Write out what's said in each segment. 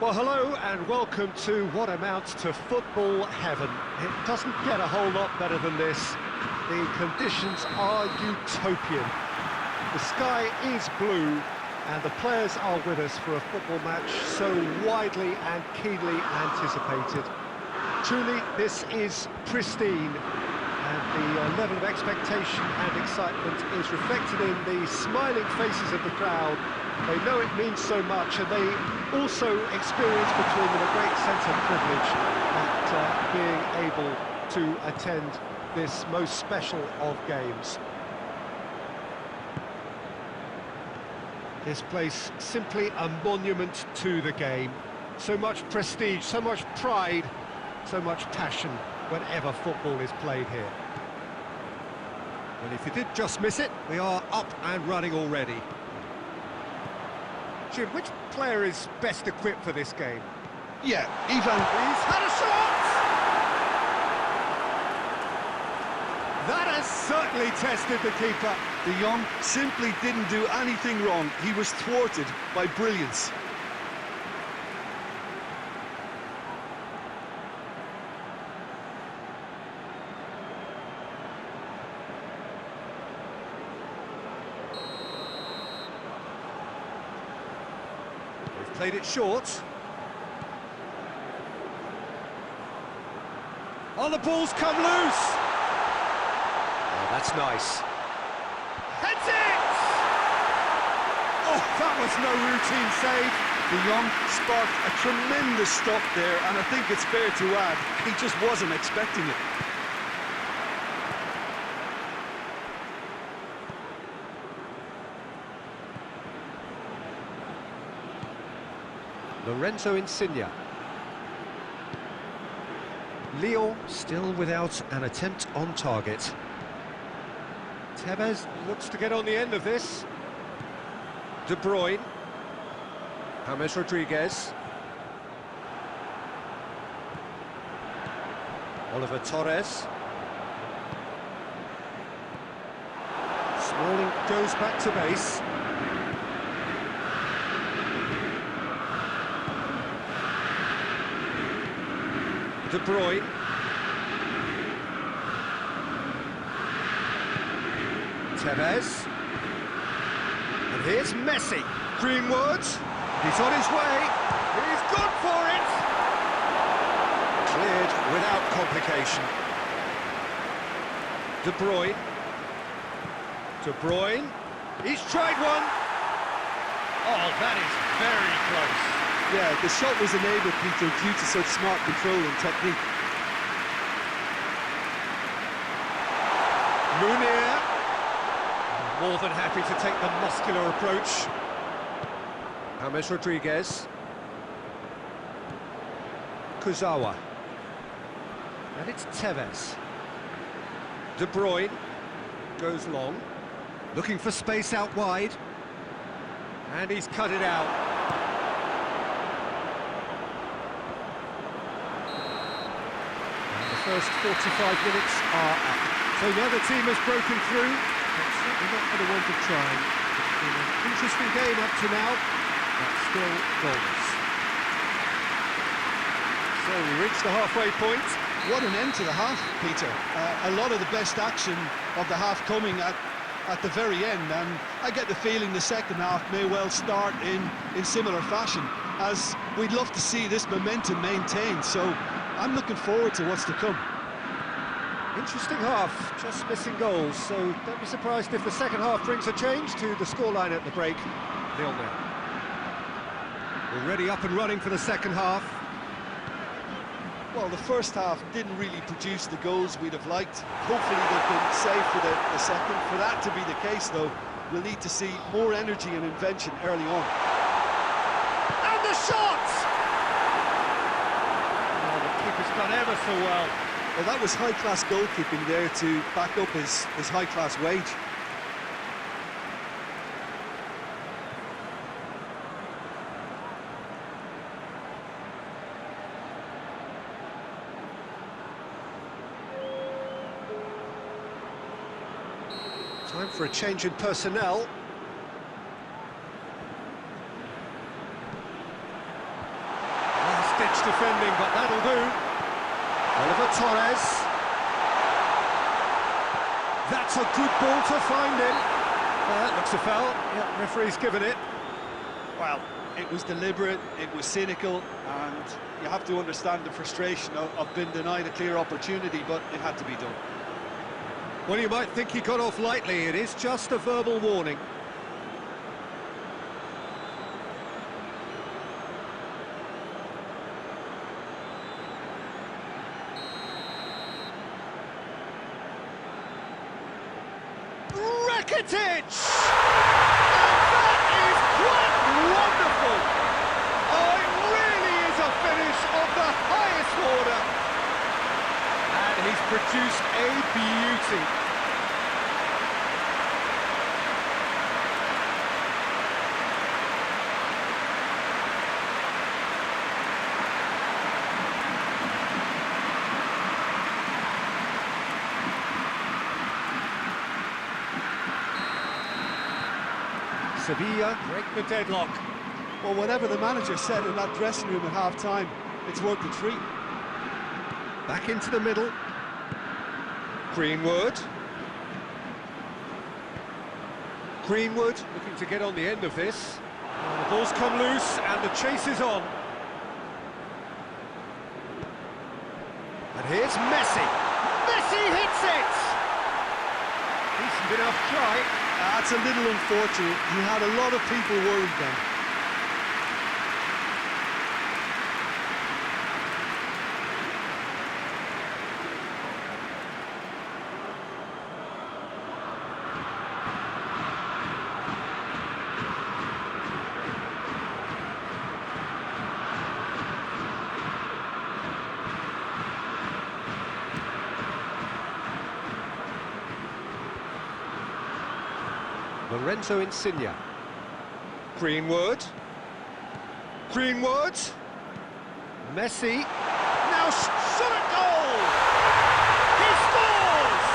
Well, hello and welcome to what amounts to football heaven. It doesn't get a whole lot better than this. The conditions are utopian. The sky is blue and the players are with us for a football match so widely and keenly anticipated. Truly, this is pristine, and the level of expectation and excitement is reflected in the smiling faces of the crowd. They know it means so much, and they also experience between them a great sense of privilege at being able to attend this most special of games. This place simply a monument to the game. So much prestige, so much pride, so much passion whenever football is played here. And if you did just miss it, we are up and running already. Jim, which player is best equipped for this game? Yeah, Ivan. He's had a shot! That has certainly tested the keeper. De Jong simply didn't do anything wrong. He was thwarted by brilliance. Played it short. Oh, the ball's come loose! Oh, that's nice. Heads it! Oh, that was no routine save. De Jong sparked a tremendous stop there, and I think it's fair to add, he just wasn't expecting it. Lorenzo Insigne. Lyon still without an attempt on target. Tevez looks to get on the end of this. De Bruyne. James Rodriguez. Oliver Torres. Smalling goes back to base. De Bruyne. Tevez. And here's Messi. Greenwood. He's on his way. He's gone for it. Cleared without complication. De Bruyne. De Bruyne. He's tried one. Oh, that is very close. Yeah, the shot was enabled, Peter, due to such smart control and technique. Munir, more than happy to take the muscular approach. James Rodriguez. Kuzawa. And it's Tevez. De Bruyne goes long, looking for space out wide. And he's cut it out. First 45 minutes are up. So neither team has broken through, but certainly not for the want of trying. It's been an interesting game up to now, but still goalless. So we reach the halfway point. What an end to the half, Peter. A lot of the best action of the half coming at the very end, and I get the feeling the second half may well start in similar fashion, as we'd love to see this momentum maintained. So I'm looking forward to what's to come. Interesting half, just missing goals, so don't be surprised if the second half brings a change to the scoreline at the break. 0-0. Already up and running for the second half. Well, the first half didn't really produce the goals we'd have liked. Hopefully they've been saved for the second. For that to be the case, though, we'll need to see more energy and invention early on. And the shot! Keeper's done ever so well. Well, that was high-class goalkeeping there to back up his high-class wage. Time for a change in personnel. last-ditch defending, but that'll do. Oliver Torres. That's a good ball to find him. That looks a foul. Yeah, referee's given it. Well, it was deliberate, it was cynical, and you have to understand the frustration of being denied a clear opportunity, but it had to be done. Well, you might think he got off lightly. It is just a verbal warning. Rakitic! And that is quite wonderful! Oh, it really is a finish of the highest order! And he's produced a beauty. Sevilla break the deadlock. Well, whatever the manager said in that dressing room at half-time, it's worth the treat. Back into the middle. Greenwood. Greenwood looking to get on the end of this. Well, the ball's come loose and the chase is on. And here's Messi. Messi hits it! Decent enough try. That's a little unfortunate. He had a lot of people worried then. Lorenzo Insigne. Greenwood. Greenwood. Messi. Now shot at goal! He scores!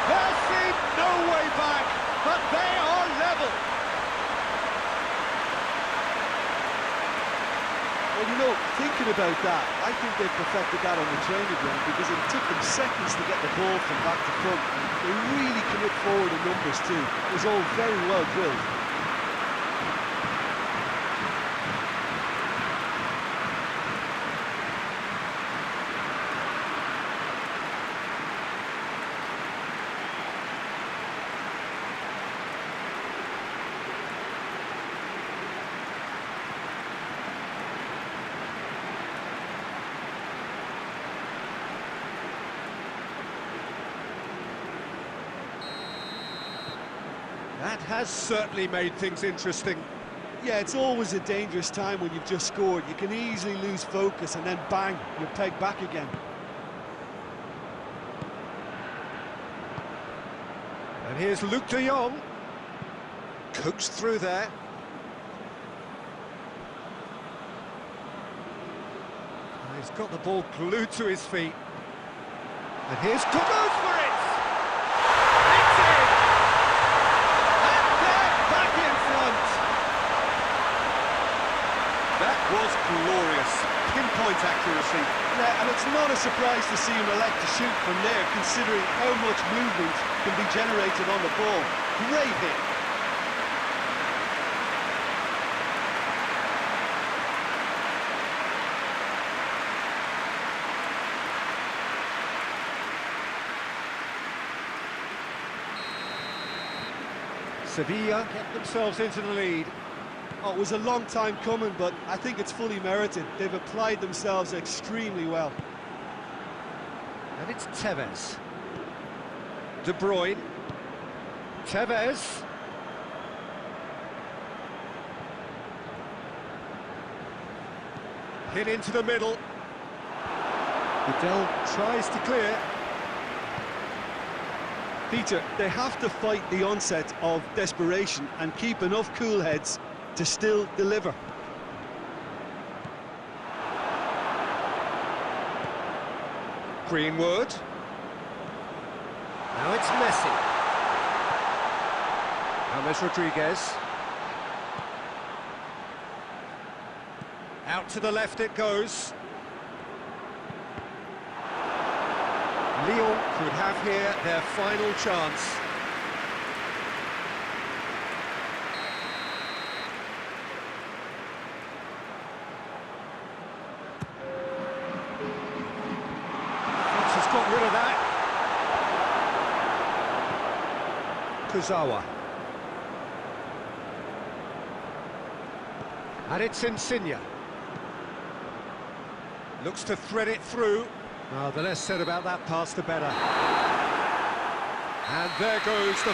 There seemed no way back, but they are level. Well, you know, thinking about that, I think they perfected that on the training ground because it took them seconds to get the ball from back to front. And they really commit forward in numbers too. It was all very well drilled. That has certainly made things interesting. Yeah, it's always a dangerous time when you've just scored. You can easily lose focus and then bang, you're pegged back again. And here's Luke de Jong. Coaxed through there. He's got the ball glued to his feet. And here's goes for it! It's in! And they're back in front! That was glorious. Pinpoint accuracy. Yeah, and it's not a surprise to see him elect to shoot from there, considering how much movement can be generated on the ball. Great hit. Sevilla get themselves into the lead. Oh, it was a long time coming, but I think it's fully merited. They've applied themselves extremely well. And it's Tevez. De Bruyne. Tevez. Hit into the middle. Goodell tries to clear. Peter, they have to fight the onset of desperation and keep enough cool heads to still deliver. Greenwood. Now it's Messi. James Rodriguez. Out Out to the left it goes. Lyon could have here their final chance. Has got rid of that. Kuzawa. And it's Insigne. Looks to thread it through. Well, the less said about that pass, the better. And there goes the